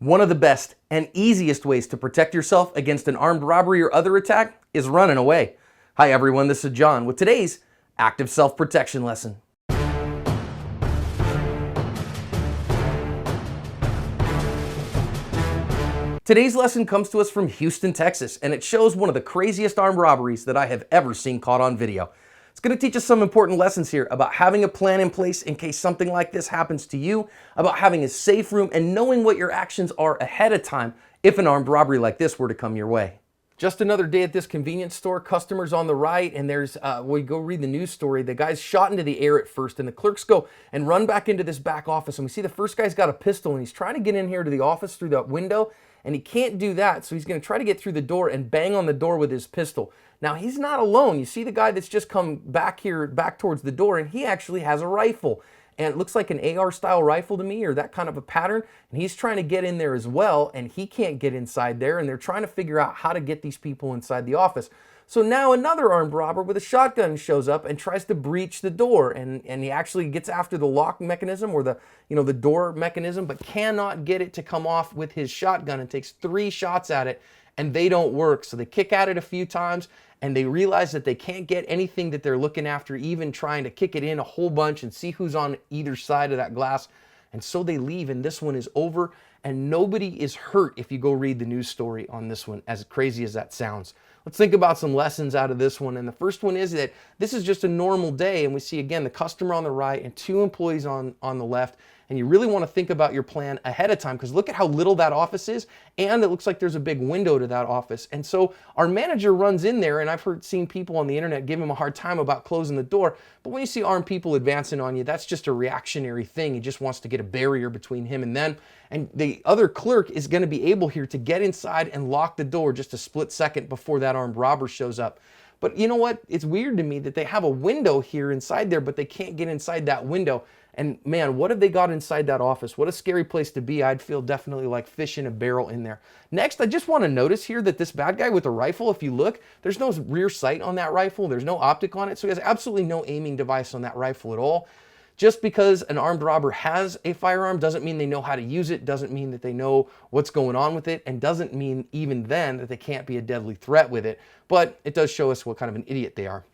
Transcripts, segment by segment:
One of the best and easiest ways to protect yourself against an armed robbery or other attack is running away. Hi everyone, this is John with today's active self-protection lesson. Today's lesson comes to us from Houston, Texas, and it shows one of the craziest armed robberies that I have ever seen caught on video. It's going to teach us some important lessons here about having a plan in place in case something like this happens to you, about having a safe room, and knowing what your actions are ahead of time if an armed robbery like this were to come your way. Just another day at this convenience store, customers on the right, and there's, we go read the news story, the guy's shot into the air at first, and the clerks go and run back into this back office, and we see the first guy's got a pistol, and he's trying to get in here to the office through that window, and he can't do that, so he's going to try to get through the door and bang on the door with his pistol. Now, he's not alone. You see the guy that's just come back here, back towards the door, and he actually has a rifle. And it looks like an AR-style rifle to me, or that kind of a pattern. And he's trying to get in there as well, and he can't get inside there, and they're trying to figure out how to get these people inside the office. So now another armed robber with a shotgun shows up and tries to breach the door, and he actually gets after the lock mechanism or the door mechanism, but cannot get it to come off with his shotgun and takes 3 shots at it, and they don't work. So they kick at it a few times, and they realize that they can't get anything that they're looking after, even trying to kick it in a whole bunch and see who's on either side of that glass. And so they leave, and this one is over, and nobody is hurt if you go read the news story on this one, as crazy as that sounds. Let's think about some lessons out of this one. And the first one is that this is just a normal day, and we see again the customer on the right and 2 employees on the left. And you really want to think about your plan ahead of time, because look at how little that office is, and it looks like there's a big window to that office. And so our manager runs in there, and I've seen people on the internet give him a hard time about closing the door, but when you see armed people advancing on you, that's just a reactionary thing. He just wants to get a barrier between him and them. And the other clerk is going to be able here to get inside and lock the door just a split second before that armed robber shows up. But you know what? It's weird to me that they have a window here inside there, but they can't get inside that window. And man, what have they got inside that office? What a scary place to be. I'd feel definitely like fish in a barrel in there. Next, I just want to notice here that this bad guy with the rifle, if you look, there's no rear sight on that rifle. There's no optic on it. So he has absolutely no aiming device on that rifle at all. Just because an armed robber has a firearm doesn't mean they know how to use it, doesn't mean that they know what's going on with it, and doesn't mean even then that they can't be a deadly threat with it. But it does show us what kind of an idiot they are.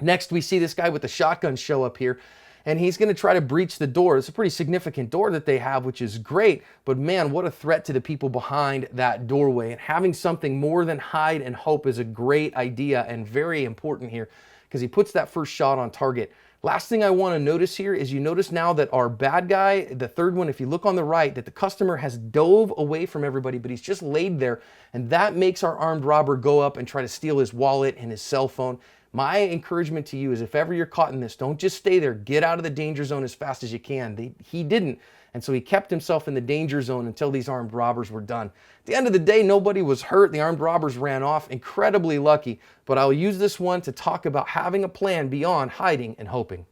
Next, we see this guy with the shotgun show up here, and he's going to try to breach the door. It's a pretty significant door that they have, which is great, but man, what a threat to the people behind that doorway. And having something more than hide and hope is a great idea and very important here, because he puts that first shot on target. Last thing I want to notice here is you notice now that our bad guy, the third one, if you look on the right, that the customer has dove away from everybody, but he's just laid there, and that makes our armed robber go up and try to steal his wallet and his cell phone. My encouragement to you is if ever you're caught in this, don't just stay there. Get out of the danger zone as fast as you can. He didn't. And so he kept himself in the danger zone until these armed robbers were done. At the end of the day, nobody was hurt. The armed robbers ran off. Incredibly lucky. But I'll use this one to talk about having a plan beyond hiding and hoping.